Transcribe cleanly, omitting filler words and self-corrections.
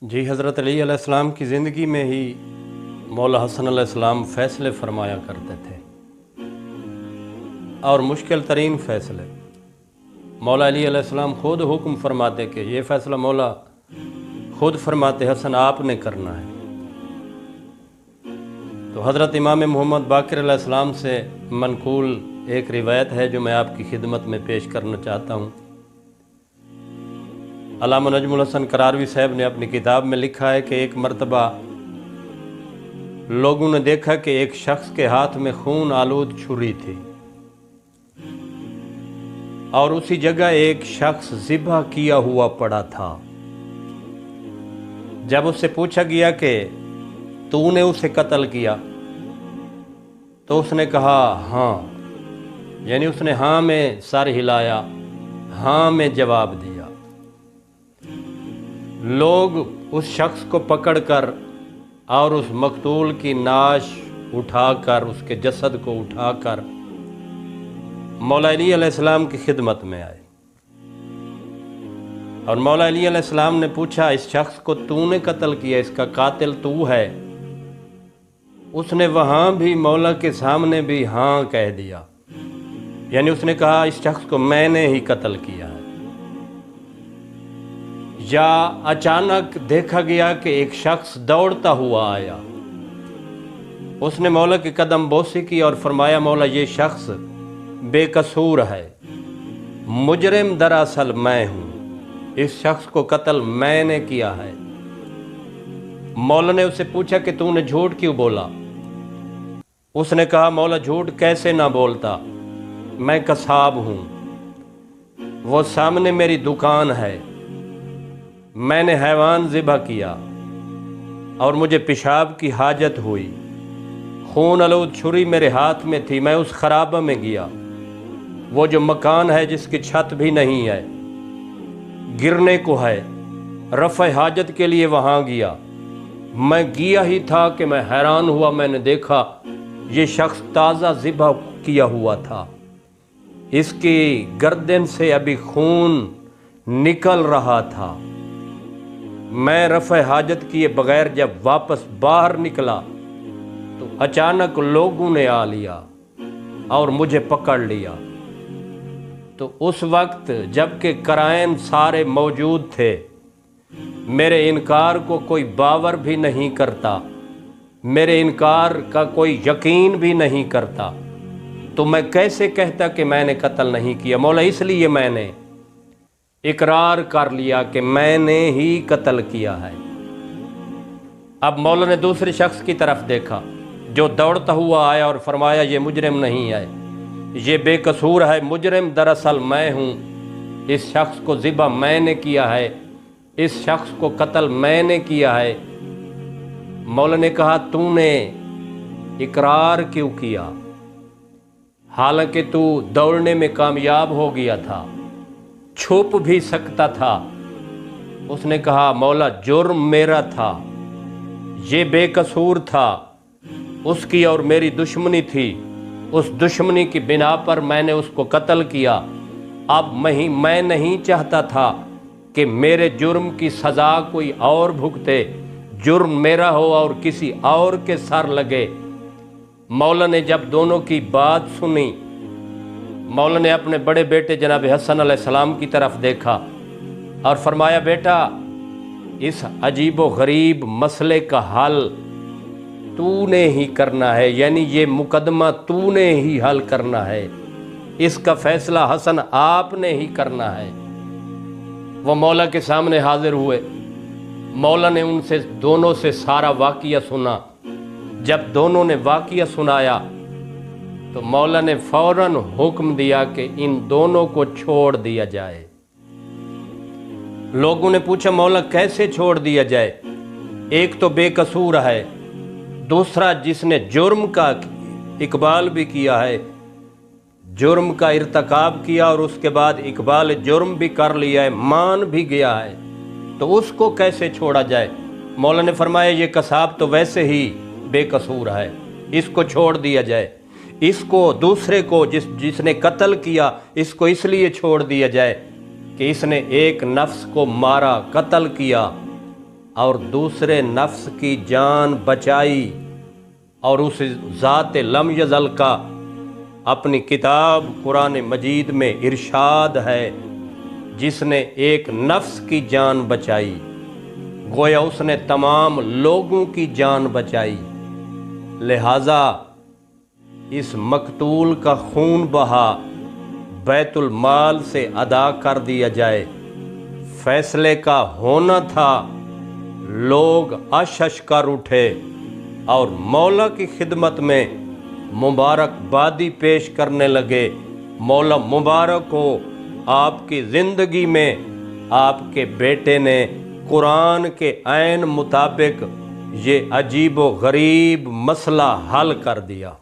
جی حضرت علی علیہ السلام کی زندگی میں ہی مولا حسن علیہ السلام فیصلے فرمایا کرتے تھے، اور مشکل ترین فیصلے مولا علی علیہ السلام خود حکم فرماتے کہ یہ فیصلہ مولا خود فرماتے حسن آپ نے کرنا ہے۔ تو حضرت امام محمد باقر علیہ السلام سے منقول ایک روایت ہے جو میں آپ کی خدمت میں پیش کرنا چاہتا ہوں۔ علامہ نجم الحسن کراروی صاحب نے اپنی کتاب میں لکھا ہے کہ ایک مرتبہ لوگوں نے دیکھا کہ ایک شخص کے ہاتھ میں خون آلود چھری تھی، اور اسی جگہ ایک شخص ذبح کیا ہوا پڑا تھا۔ جب اس سے پوچھا گیا کہ تو نے اسے قتل کیا تو اس نے کہا ہاں، یعنی اس نے ہاں میں سر ہلایا، ہاں میں جواب دیا۔ لوگ اس شخص کو پکڑ کر اور اس مقتول کی نعش اٹھا کر، اس کے جسد کو اٹھا کر مولا علی علیہ السلام کی خدمت میں آئے، اور مولا علی علیہ السلام نے پوچھا اس شخص کو تو نے قتل کیا، اس کا قاتل تو ہے؟ اس نے وہاں بھی مولا کے سامنے بھی ہاں کہہ دیا، یعنی اس نے کہا اس شخص کو میں نے ہی قتل کیا ہے۔ یا اچانک دیکھا گیا کہ ایک شخص دوڑتا ہوا آیا، اس نے مولا کے قدم بوسی کی اور فرمایا مولا یہ شخص بے قصور ہے، مجرم دراصل میں ہوں، اس شخص کو قتل میں نے کیا ہے۔ مولا نے اسے پوچھا کہ تو نے جھوٹ کیوں بولا؟ اس نے کہا مولا جھوٹ کیسے نہ بولتا، میں قصاب ہوں، وہ سامنے میری دکان ہے، میں نے حیوان ذبح کیا اور مجھے پیشاب کی حاجت ہوئی، خون آلود چھری میرے ہاتھ میں تھی، میں اس خرابہ میں گیا، وہ جو مکان ہے جس کی چھت بھی نہیں ہے، گرنے کو ہے، رفع حاجت کے لیے وہاں گیا، میں گیا ہی تھا کہ میں حیران ہوا، میں نے دیکھا یہ شخص تازہ ذبح کیا ہوا تھا، اس کی گردن سے ابھی خون نکل رہا تھا۔ میں رفع حاجت کیے بغیر جب واپس باہر نکلا تو اچانک لوگوں نے آ لیا اور مجھے پکڑ لیا۔ تو اس وقت جب کہ قرائن سارے موجود تھے، میرے انکار کو کوئی باور بھی نہیں کرتا، میرے انکار کا کوئی یقین بھی نہیں کرتا، تو میں کیسے کہتا کہ میں نے قتل نہیں کیا؟ مولا اس لیے میں نے اقرار کر لیا کہ میں نے ہی قتل کیا ہے۔ اب مولا نے دوسرے شخص کی طرف دیکھا جو دوڑتا ہوا آیا اور فرمایا یہ مجرم نہیں ہے، یہ بے قصور ہے، مجرم دراصل میں ہوں، اس شخص کو ذبح میں نے کیا ہے، اس شخص کو قتل میں نے کیا ہے۔ مولا نے کہا تو نے اقرار کیوں کیا حالانکہ تو دوڑنے میں کامیاب ہو گیا تھا، چھپ بھی سکتا تھا؟ اس نے کہا مولا جرم میرا تھا، یہ بے قصور تھا، اس کی اور میری دشمنی تھی، اس دشمنی کی بنا پر میں نے اس کو قتل کیا۔ اب میں نہیں چاہتا تھا کہ میرے جرم کی سزا کوئی اور بھگتے، جرم میرا ہو اور کسی اور کے سر لگے۔ مولا نے جب دونوں کی بات سنی، مولا نے اپنے بڑے بیٹے جناب حسن علیہ السلام کی طرف دیکھا اور فرمایا بیٹا اس عجیب و غریب مسئلے کا حل تو نے ہی کرنا ہے، یعنی یہ مقدمہ تو نے ہی حل کرنا ہے، اس کا فیصلہ حسن آپ نے ہی کرنا ہے۔ وہ مولا کے سامنے حاضر ہوئے، مولا نے ان سے دونوں سے سارا واقعہ سنا۔ جب دونوں نے واقعہ سنایا تو مولا نے فوراً حکم دیا کہ ان دونوں کو چھوڑ دیا جائے۔ لوگوں نے پوچھا مولا کیسے چھوڑ دیا جائے؟ ایک تو بے قصور ہے، دوسرا جس نے جرم کا اقبال بھی کیا ہے، جرم کا ارتکاب کیا اور اس کے بعد اقبال جرم بھی کر لیا ہے، مان بھی گیا ہے، تو اس کو کیسے چھوڑا جائے؟ مولا نے فرمایا یہ قصاب تو ویسے ہی بے قصور ہے، اس کو چھوڑ دیا جائے۔ اس کو دوسرے کو جس نے قتل کیا اس کو اس لیے چھوڑ دیا جائے کہ اس نے ایک نفس کو مارا، قتل کیا، اور دوسرے نفس کی جان بچائی، اور اس ذات لم یزل کا اپنی کتاب قرآن مجید میں ارشاد ہے جس نے ایک نفس کی جان بچائی، گویا اس نے تمام لوگوں کی جان بچائی۔ لہٰذا اس مقتول کا خون بہا بیت المال سے ادا کر دیا جائے۔ فیصلے کا ہونا تھا، لوگ اشش کر اٹھے اور مولا کی خدمت میں مبارکبادی پیش کرنے لگے۔ مولا مبارک ہو، آپ کی زندگی میں آپ کے بیٹے نے قرآن کے عین مطابق یہ عجیب و غریب مسئلہ حل کر دیا۔